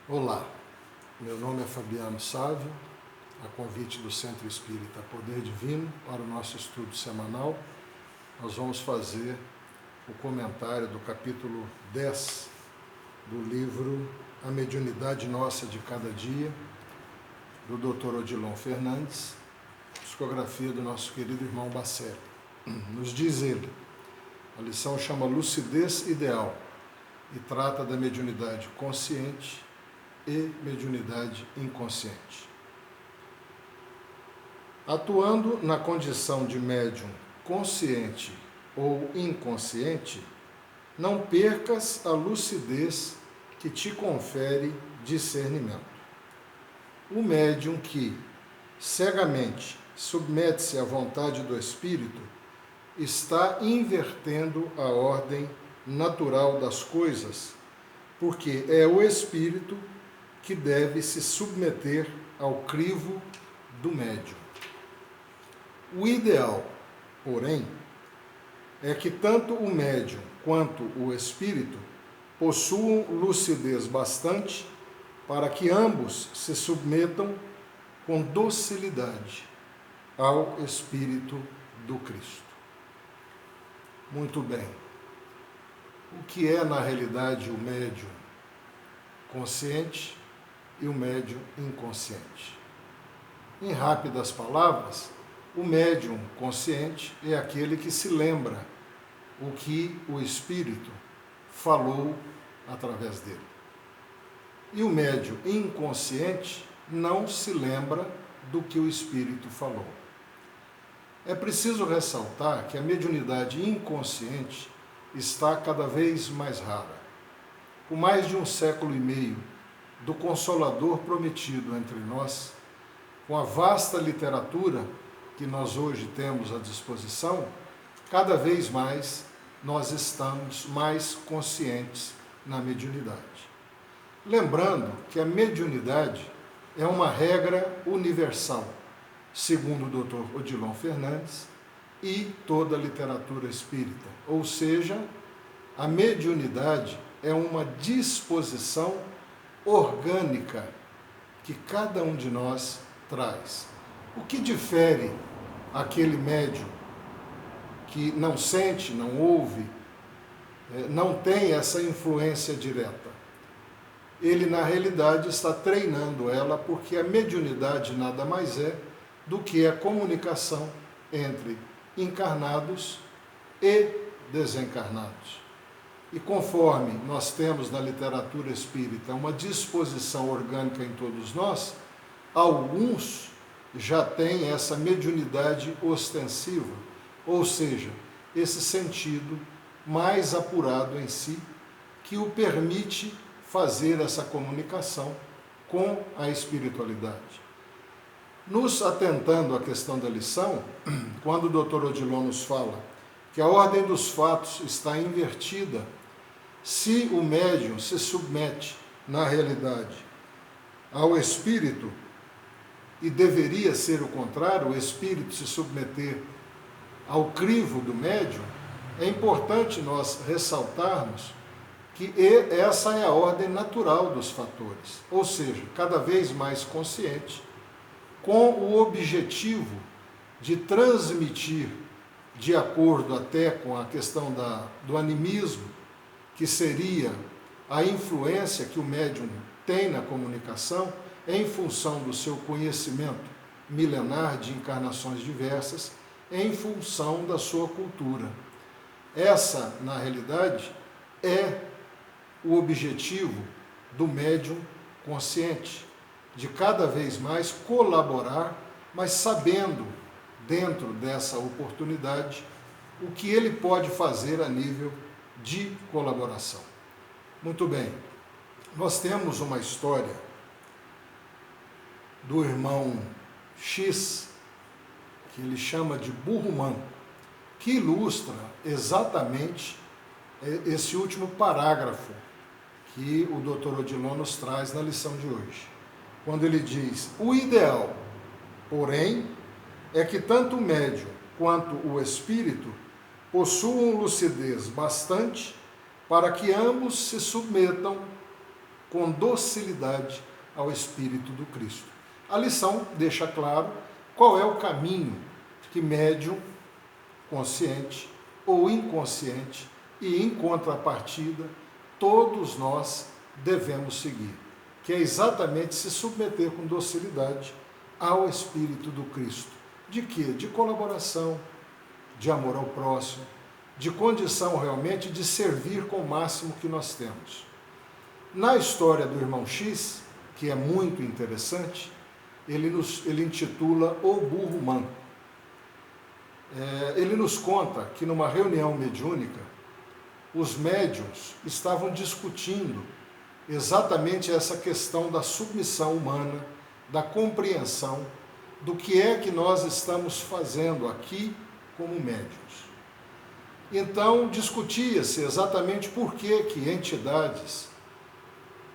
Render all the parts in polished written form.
Olá, meu nome é Fabiano Sávio, a convite do Centro Espírita Poder Divino para o nosso estudo semanal. Nós vamos fazer o comentário do capítulo 10 do livro A Mediunidade Nossa de Cada Dia, do Dr. Odilon Fernandes, psicografia do nosso querido irmão Bacelli. Nos diz ele, a lição chama Lucidez Ideal e trata da mediunidade consciente e mediunidade inconsciente. Atuando na condição de médium consciente ou inconsciente, não percas a lucidez que te confere discernimento. O médium que, cegamente, submete-se à vontade do Espírito, está invertendo a ordem natural das coisas, porque é o Espírito que deve se submeter ao crivo do médium. O ideal, porém, é que tanto o médium quanto o espírito possuam lucidez bastante para que ambos se submetam com docilidade ao Espírito do Cristo. Muito bem. O que é, na realidade, o médium consciente e o médium inconsciente? Em rápidas palavras, o médium consciente é aquele que se lembra o que o Espírito falou através dele. E o médium inconsciente não se lembra do que o Espírito falou. É preciso ressaltar que a mediunidade inconsciente está cada vez mais rara. Com mais de 1,5 séculos do Consolador prometido entre nós, com a vasta literatura que nós hoje temos à disposição, cada vez mais nós estamos mais conscientes na mediunidade. Lembrando que a mediunidade é uma regra universal, segundo o Dr. Odilon Fernandes e toda a literatura espírita. Ou seja, a mediunidade é uma disposição orgânica que cada um de nós traz. O que difere aquele médium que não sente, não ouve, não tem essa influência direta? Ele, na realidade, está treinando ela, porque a mediunidade nada mais é do que a comunicação entre encarnados e desencarnados. E conforme nós temos na literatura espírita uma disposição orgânica em todos nós, alguns já têm essa mediunidade ostensiva, ou seja, esse sentido mais apurado em si, que o permite fazer essa comunicação com a espiritualidade. Nos atentando à questão da lição, quando o Dr. Odilon nos fala que a ordem dos fatos está invertida, se o médium se submete, na realidade, ao espírito, e deveria ser o contrário, o espírito se submeter ao crivo do médium, é importante nós ressaltarmos que essa é a ordem natural dos fatores, ou seja, cada vez mais consciente, com o objetivo de transmitir, de acordo até com a questão do animismo, que seria a influência que o médium tem na comunicação, em função do seu conhecimento milenar de encarnações diversas, em função da sua cultura. Essa, na realidade, é o objetivo do médium consciente, de cada vez mais colaborar, mas sabendo, dentro dessa oportunidade, o que ele pode fazer a nível de colaboração. Muito bem, nós temos uma história do irmão X, que ele chama de burro manco, que ilustra exatamente esse último parágrafo que o Dr. Odilon nos traz na lição de hoje. Quando ele diz, o ideal, porém, é que tanto o médium quanto o espírito possuam lucidez bastante para que ambos se submetam com docilidade ao Espírito do Cristo. A lição deixa claro qual é o caminho que médium consciente ou inconsciente e em contrapartida todos nós devemos seguir, que é exatamente se submeter com docilidade ao Espírito do Cristo. De quê? De colaboração, de amor ao próximo, de condição realmente de servir com o máximo que nós temos. Na história do irmão X, que é muito interessante, ele intitula O Burro Manco. Ele nos conta que numa reunião mediúnica, os médiuns estavam discutindo exatamente essa questão da submissão humana, da compreensão do que é que nós estamos fazendo aqui como médiuns. Então, discutia-se exatamente por que entidades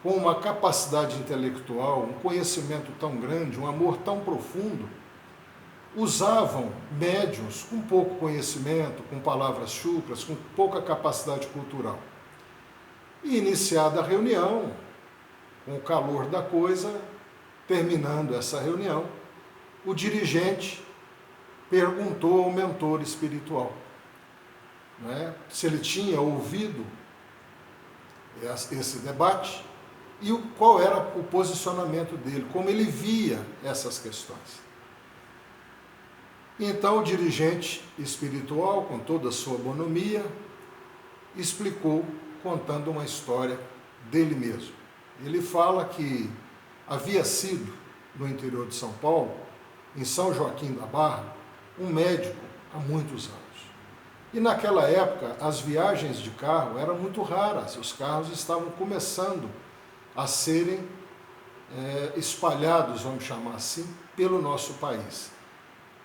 com uma capacidade intelectual, um conhecimento tão grande, um amor tão profundo, usavam médiuns com pouco conhecimento, com palavras chucras, com pouca capacidade cultural. E iniciada a reunião, com o calor da coisa, terminando essa reunião, o dirigente perguntou ao mentor espiritual, se ele tinha ouvido esse debate e qual era o posicionamento dele, como ele via essas questões. Então o dirigente espiritual, com toda a sua bonomia, explicou, contando uma história dele mesmo. Ele fala que havia sido, no interior de São Paulo, em São Joaquim da Barra, um médico há muitos anos. E naquela época, as viagens de carro eram muito raras, os carros estavam começando a serem espalhados, vamos chamar assim, pelo nosso país.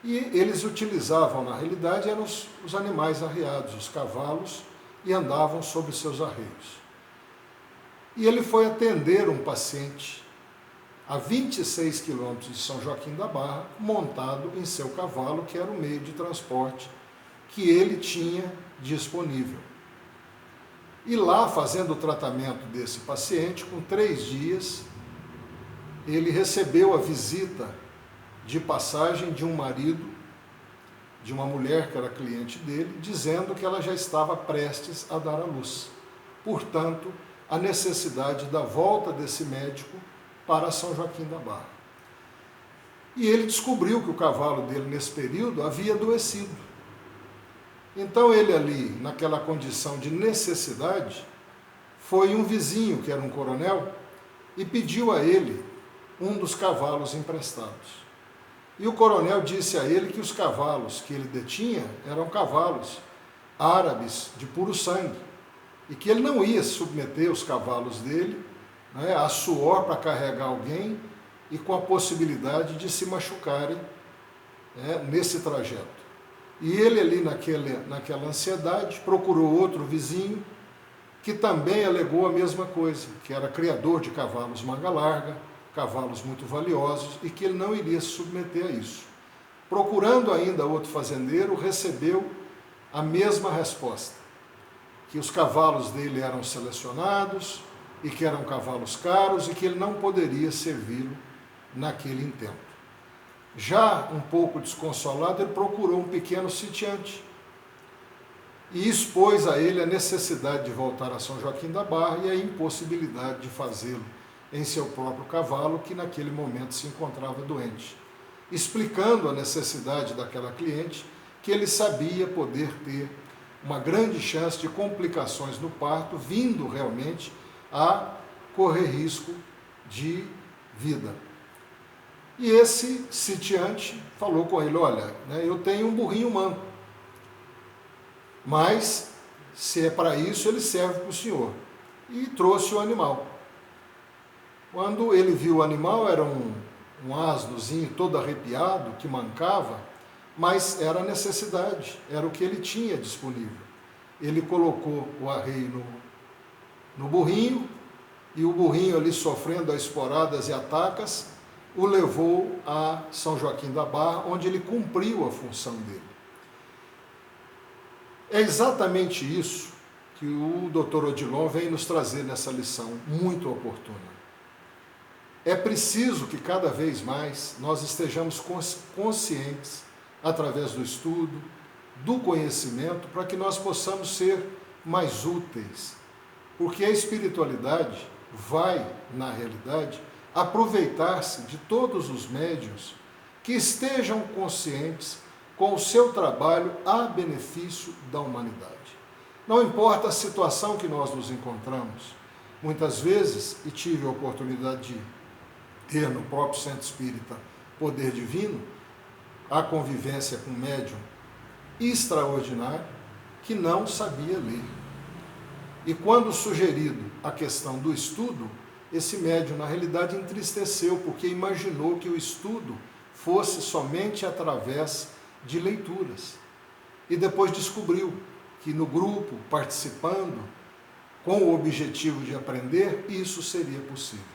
E eles utilizavam, na realidade, eram os animais arriados, os cavalos, e andavam sobre seus arreios. E ele foi atender um paciente a 26 quilômetros de São Joaquim da Barra, montado em seu cavalo, que era o meio de transporte que ele tinha disponível. E lá, fazendo o tratamento desse paciente, com 3 dias, ele recebeu a visita de passagem de um marido, de uma mulher que era cliente dele, dizendo que ela já estava prestes a dar à luz. Portanto, a necessidade da volta desse médico para São Joaquim da Barra. E ele descobriu que o cavalo dele, nesse período, havia adoecido. Então ele ali, naquela condição de necessidade, foi um vizinho, que era um coronel, e pediu a ele um dos cavalos emprestados. E o coronel disse a ele que os cavalos que ele detinha eram cavalos árabes de puro sangue, e que ele não ia submeter os cavalos dele a suor para carregar alguém e com a possibilidade de se machucarem nesse trajeto. E ele ali naquela ansiedade procurou outro vizinho que também alegou a mesma coisa, que era criador de cavalos manga larga, cavalos muito valiosos, e que ele não iria se submeter a isso. Procurando ainda outro fazendeiro, recebeu a mesma resposta, que os cavalos dele eram selecionados e que eram cavalos caros e que ele não poderia servi-lo naquele intento. Já um pouco desconsolado, ele procurou um pequeno sitiante e expôs a ele a necessidade de voltar a São Joaquim da Barra e a impossibilidade de fazê-lo em seu próprio cavalo, que naquele momento se encontrava doente, explicando a necessidade daquela cliente, que ele sabia poder ter uma grande chance de complicações no parto, vindo realmente a correr risco de vida. E esse sitiante falou com ele, olha, eu tenho um burrinho manco, mas se é para isso, ele serve para o senhor. E trouxe o animal. Quando ele viu o animal, era um asnozinho todo arrepiado, que mancava, mas era a necessidade, era o que ele tinha disponível. Ele colocou o arreio no burrinho, e o burrinho ali sofrendo as esporadas e atacas, o levou a São Joaquim da Barra, onde ele cumpriu a função dele. É exatamente isso que o Dr. Odilon vem nos trazer nessa lição muito oportuna. É preciso que cada vez mais nós estejamos conscientes, através do estudo, do conhecimento, para que nós possamos ser mais úteis. Porque a espiritualidade vai, na realidade, aproveitar-se de todos os médiuns que estejam conscientes com o seu trabalho a benefício da humanidade. Não importa a situação que nós nos encontramos, muitas vezes, e tive a oportunidade de ter no próprio Centro Espírita Poder Divino, a convivência com um médium extraordinário que não sabia ler. E quando sugerido a questão do estudo, esse médium na realidade entristeceu, porque imaginou que o estudo fosse somente através de leituras. E depois descobriu que no grupo, participando, com o objetivo de aprender, isso seria possível.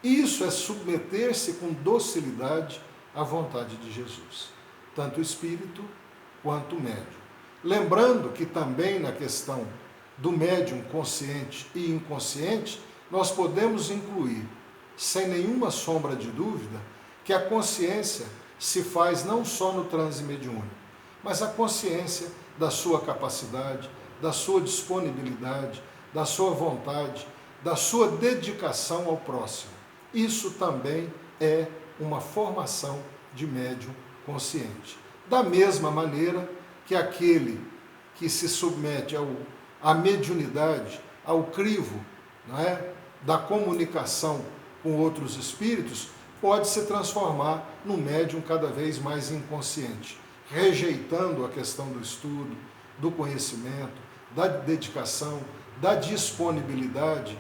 Isso é submeter-se com docilidade à vontade de Jesus, tanto o espírito quanto o médium. Lembrando que também na questão do médium consciente e inconsciente, nós podemos incluir, sem nenhuma sombra de dúvida, que a consciência se faz não só no transe mediúnico, mas a consciência da sua capacidade, da sua disponibilidade, da sua vontade, da sua dedicação ao próximo. Isso também é uma formação de médium consciente. Da mesma maneira que aquele que se submete à mediunidade, ao crivo, não é, da comunicação com outros espíritos, pode se transformar num médium cada vez mais inconsciente, rejeitando a questão do estudo, do conhecimento, da dedicação, da disponibilidade,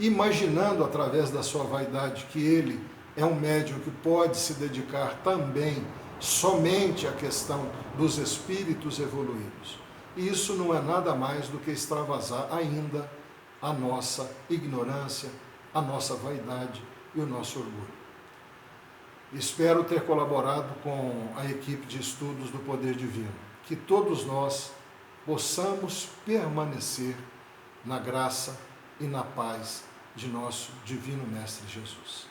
imaginando através da sua vaidade que ele é um médium que pode se dedicar também somente à questão dos espíritos evoluídos. E isso não é nada mais do que extravasar ainda a nossa ignorância, a nossa vaidade e o nosso orgulho. Espero ter colaborado com a equipe de estudos do Poder Divino, que todos nós possamos permanecer na graça e na paz de nosso Divino Mestre Jesus.